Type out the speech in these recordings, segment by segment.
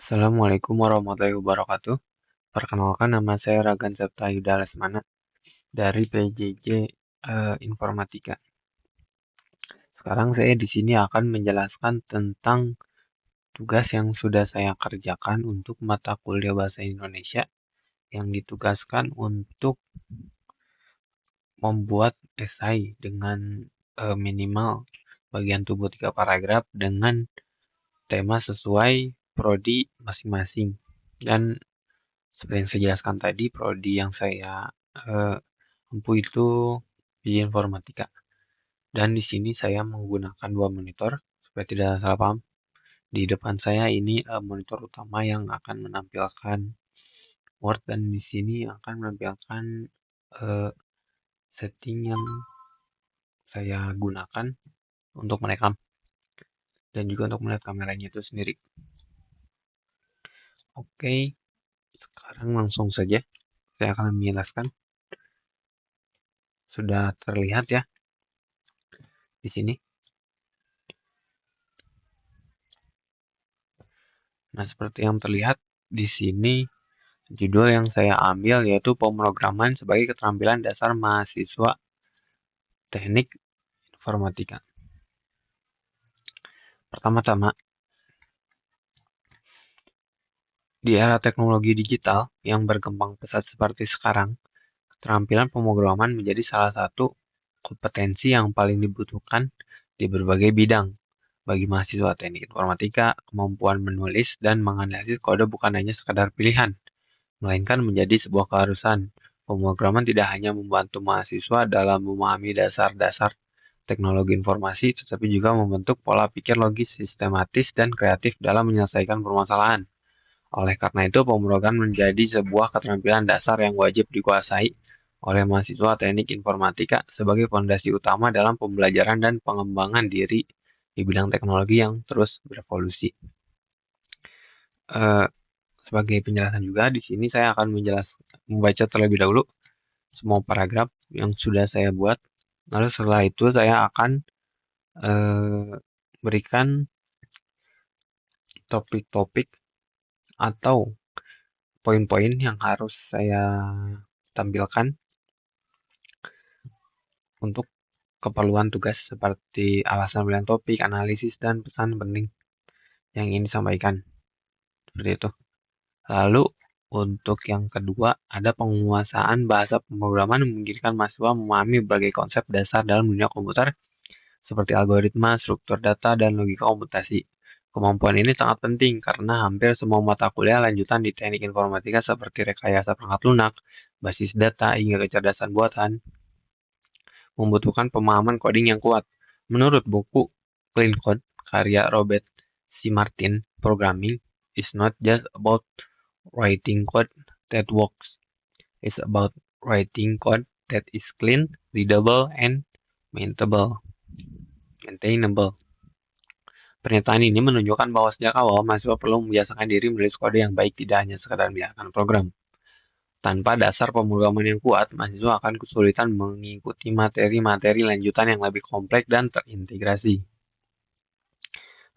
Assalamualaikum warahmatullahi wabarakatuh. Perkenalkan, nama saya Ragan Septa Yuda Lesmana dari PJJ Informatika. Sekarang saya di sini akan menjelaskan tentang tugas yang sudah saya kerjakan untuk mata kuliah Bahasa Indonesia yang ditugaskan untuk membuat esai dengan minimal bagian tubuh 3 paragraf dengan tema sesuai prodi masing-masing. Dan seperti yang saya jelaskan tadi, prodi yang saya tempuh itu di informatika. Dan di sini saya menggunakan 2 monitor, supaya tidak salah paham. Di depan saya ini monitor utama yang akan menampilkan Word, dan di sini akan menampilkan eh, setting yang saya gunakan untuk merekam dan juga untuk melihat kameranya itu sendiri. Oke, sekarang langsung saja saya akan menjelaskan. Sudah terlihat ya di sini. Nah, seperti yang terlihat di sini, judul yang saya ambil yaitu pemrograman sebagai keterampilan dasar mahasiswa teknik informatika. Pertama-tama, di era teknologi digital yang berkembang pesat seperti sekarang, keterampilan pemrograman menjadi salah satu kompetensi yang paling dibutuhkan di berbagai bidang. Bagi mahasiswa teknik informatika, kemampuan menulis dan menganalisis kode bukan hanya sekadar pilihan, melainkan menjadi sebuah keharusan. Pemrograman tidak hanya membantu mahasiswa dalam memahami dasar-dasar teknologi informasi, tetapi juga membentuk pola pikir logis, sistematis, dan kreatif dalam menyelesaikan permasalahan. Oleh karena itu, pemrograman menjadi sebuah keterampilan dasar yang wajib dikuasai oleh mahasiswa teknik informatika sebagai fondasi utama dalam pembelajaran dan pengembangan diri di bidang teknologi yang terus berevolusi. Sebagai penjelasan juga, di sini saya akan membaca terlebih dahulu semua paragraf yang sudah saya buat. Lalu setelah itu saya akan berikan topik-topik atau poin-poin yang harus saya tampilkan untuk keperluan tugas seperti alasan pilihan topik, analisis, dan pesan penting yang ingin disampaikan. Seperti itu. Lalu untuk yang kedua, ada penguasaan bahasa pemrograman memungkinkan mahasiswa memahami berbagai konsep dasar dalam dunia komputer seperti algoritma, struktur data, dan logika komputasi. Kemampuan ini sangat penting karena hampir semua mata kuliah lanjutan di teknik informatika seperti rekayasa perangkat lunak, basis data, hingga kecerdasan buatan membutuhkan pemahaman coding yang kuat. Menurut buku Clean Code karya Robert C. Martin, programming is not just about writing code that works. It's about writing code that is clean, readable, and maintainable. Pernyataan ini menunjukkan bahwa sejak awal mahasiswa perlu membiasakan diri menulis kode yang baik, tidak hanya sekadar menjalankan program. Tanpa dasar pemrograman yang kuat, mahasiswa akan kesulitan mengikuti materi-materi lanjutan yang lebih kompleks dan terintegrasi.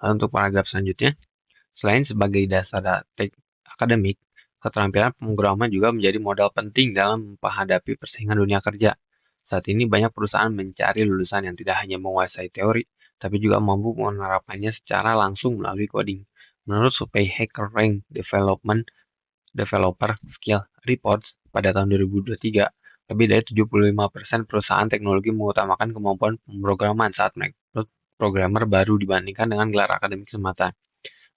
Lalu untuk paragraf selanjutnya, selain sebagai dasar akademik, keterampilan pemrograman juga menjadi modal penting dalam menghadapi persaingan dunia kerja. Saat ini banyak perusahaan mencari lulusan yang tidak hanya menguasai teori, tapi juga mampu menerapkannya secara langsung melalui coding. Menurut survei HackerRank Developer Skill Reports pada tahun 2023, lebih dari 75% perusahaan teknologi mengutamakan kemampuan pemrograman saat merekrut programmer baru dibandingkan dengan gelar akademik semata.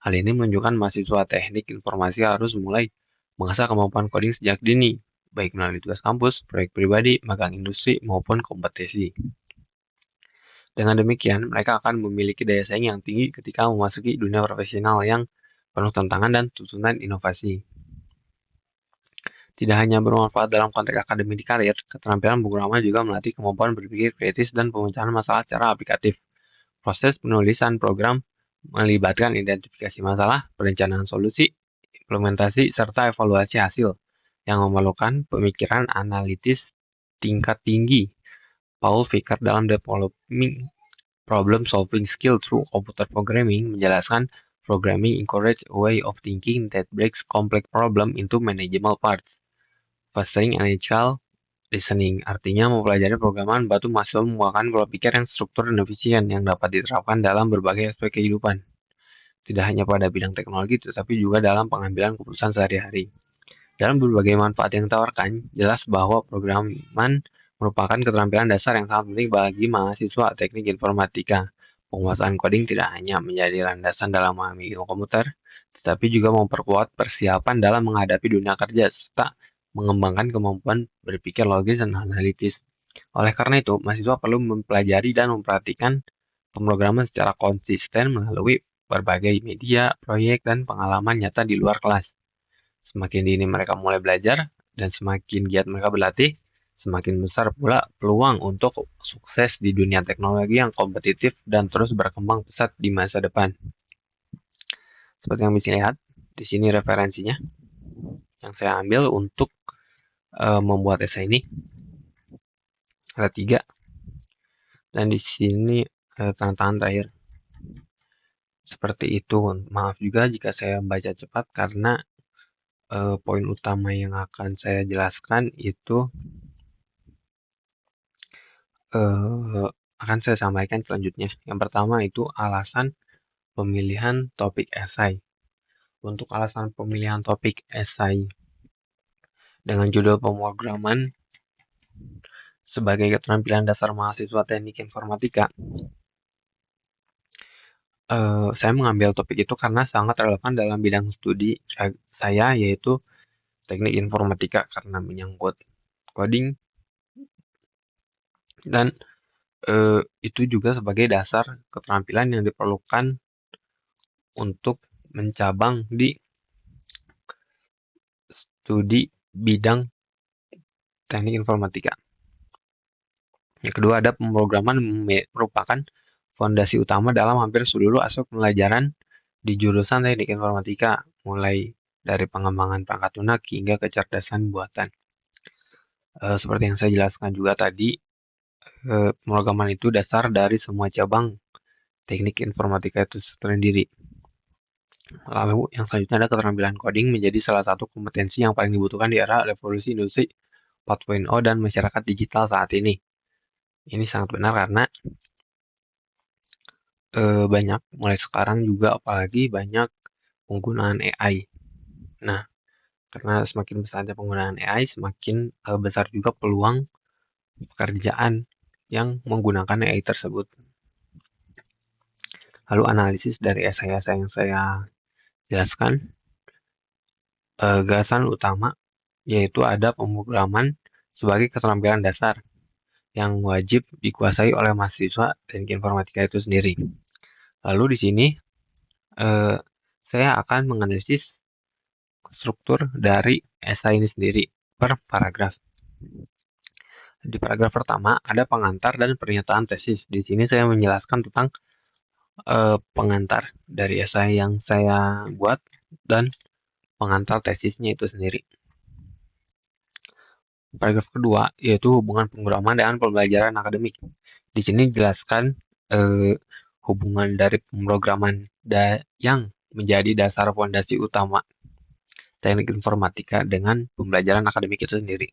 Hal ini menunjukkan mahasiswa teknik informasi harus mulai mengasah kemampuan coding sejak dini, baik melalui tugas kampus, proyek pribadi, magang industri, maupun kompetisi. Dengan demikian, mereka akan memiliki daya saing yang tinggi ketika memasuki dunia profesional yang penuh tantangan dan tuntutan inovasi. Tidak hanya bermanfaat dalam konteks akademik di karir, keterampilan pemrograman juga melatih kemampuan berpikir kritis dan pemecahan masalah secara aplikatif. Proses penulisan program melibatkan identifikasi masalah, perencanaan solusi, implementasi, serta evaluasi hasil, yang memerlukan pemikiran analitis tingkat tinggi. Paul Vickers dalam Developing Problem Solving Skill Through Computer Programming menjelaskan Programming encourages a way of thinking that breaks complex problem into manageable parts. Fostering analytical listening, artinya mempelajari programan membantu mahasiswa membuahkan pola pikir yang struktur dan efisien yang dapat diterapkan dalam berbagai aspek kehidupan. Tidak hanya pada bidang teknologi, tetapi juga dalam pengambilan keputusan sehari-hari. Dalam berbagai manfaat yang ditawarkan, jelas bahwa programan merupakan keterampilan dasar yang sangat penting bagi mahasiswa teknik informatika. Penguasaan coding tidak hanya menjadi landasan dalam memahami ilmu komputer, tetapi juga memperkuat persiapan dalam menghadapi dunia kerja serta mengembangkan kemampuan berpikir logis dan analitis. Oleh karena itu, mahasiswa perlu mempelajari dan memperhatikan pemrograman secara konsisten melalui berbagai media, proyek, dan pengalaman nyata di luar kelas. Semakin dini mereka mulai belajar dan semakin giat mereka berlatih, semakin besar pula peluang untuk sukses di dunia teknologi yang kompetitif dan terus berkembang pesat di masa depan. Seperti yang bisa lihat, di sini referensinya yang saya ambil untuk membuat esai ini ada 3, dan di sini tanda tangan terakhir. Seperti itu. Maaf juga jika saya baca cepat karena poin utama yang akan saya jelaskan itu akan saya sampaikan selanjutnya. Yang pertama itu alasan pemilihan topik esai. Untuk alasan pemilihan topik esai dengan judul pemrograman sebagai keterampilan dasar mahasiswa teknik informatika, saya mengambil topik itu karena sangat relevan dalam bidang studi saya, yaitu teknik informatika, karena menyangkut coding dan itu juga sebagai dasar keterampilan yang diperlukan untuk mencabang di studi bidang teknik informatika. Yang kedua, ada pemrograman merupakan fondasi utama dalam hampir seluruh aspek pembelajaran di jurusan teknik informatika, mulai dari pengembangan perangkat lunak hingga kecerdasan buatan. Seperti yang saya jelaskan juga tadi, pemrograman itu dasar dari semua cabang teknik informatika itu sendiri. Lalu yang selanjutnya ada keterampilan coding menjadi salah satu kompetensi yang paling dibutuhkan di era revolusi industri 4.0 dan masyarakat digital saat ini. Ini sangat benar karena banyak mulai sekarang juga apalagi banyak penggunaan AI. Nah, karena semakin besarnya penggunaan AI, semakin besar juga peluang pekerjaan yang menggunakan AI tersebut. Lalu analisis dari esai-esai yang saya jelaskan, gagasan utama yaitu ada pemrograman sebagai keterampilan dasar yang wajib dikuasai oleh mahasiswa teknik informatika itu sendiri. Lalu di sini saya akan menganalisis struktur dari esai ini sendiri per paragraf. Di paragraf pertama ada pengantar dan pernyataan tesis. Di sini saya menjelaskan tentang pengantar dari esai yang saya buat dan pengantar tesisnya itu sendiri. Paragraf kedua yaitu hubungan pemrograman dengan pembelajaran akademik. Di sini dijelaskan hubungan dari pemrograman yang menjadi dasar fondasi utama teknik informatika dengan pembelajaran akademik itu sendiri.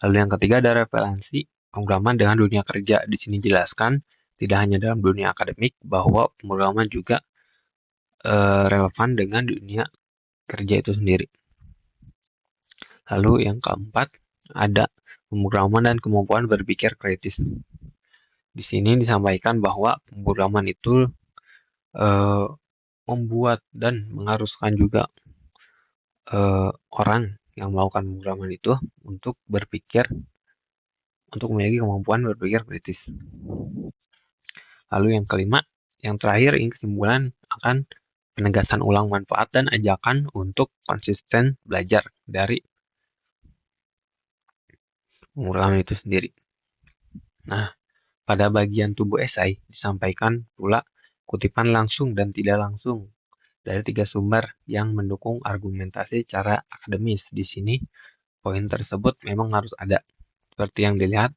Lalu yang ketiga ada referensi pemrograman dengan dunia kerja. Di sini dijelaskan tidak hanya dalam dunia akademik bahwa pemrograman juga relevan dengan dunia kerja itu sendiri. Lalu yang keempat ada pemrograman dan kemampuan berpikir kritis. Di sini disampaikan bahwa pemrograman itu membuat dan mengharuskan juga orang yang melakukan pemrograman itu untuk memiliki kemampuan berpikir kritis. Lalu yang kelima, yang terakhir ini kesimpulan akan penegasan ulang manfaat dan ajakan untuk konsisten belajar dari pemrograman itu sendiri. Nah, pada bagian tubuh esai disampaikan pula kutipan langsung dan tidak langsung dari 3 sumber yang mendukung argumentasi secara akademis. Di sini poin tersebut memang harus ada. Seperti yang dilihat,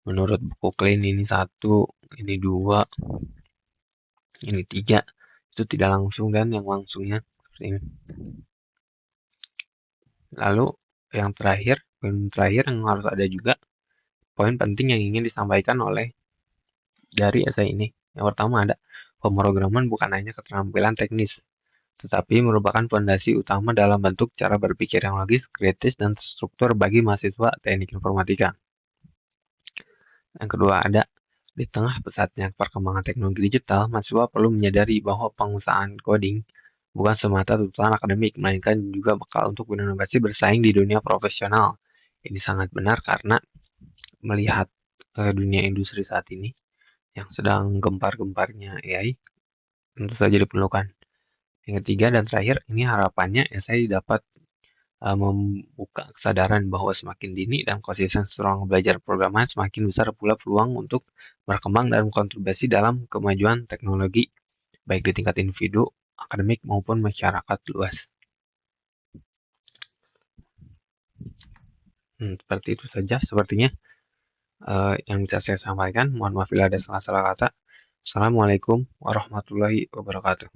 menurut buku Klein ini 1, ini 2, ini 3. Itu tidak langsung dan yang langsungnya seperti ini. Lalu yang terakhir, poin terakhir yang harus ada juga poin penting yang ingin disampaikan oleh dari esai ini. Yang pertama ada pemrograman bukan hanya keterampilan teknis, tetapi merupakan fondasi utama dalam bentuk cara berpikir yang logis, kritis, dan struktur bagi mahasiswa teknik informatika. Yang kedua ada di tengah pesatnya perkembangan teknologi digital, mahasiswa perlu menyadari bahwa pengusahaan coding bukan semata tuntutan akademik, melainkan juga bakal untuk berinovasi bersaing di dunia profesional. Ini sangat benar karena melihat dunia industri saat ini yang sedang gempar-gemparnya AI, tentu saja diperlukan. Yang ketiga dan terakhir, ini harapannya SI dapat membuka kesadaran bahwa semakin dini dan konsisten seorang belajar programan, semakin besar pula peluang untuk berkembang dan kontribusi dalam kemajuan teknologi, baik di tingkat individu, akademik, maupun masyarakat luas. Seperti itu saja sepertinya yang bisa saya sampaikan. Mohon maaf bila ada salah-salah kata. Assalamualaikum warahmatullahi wabarakatuh.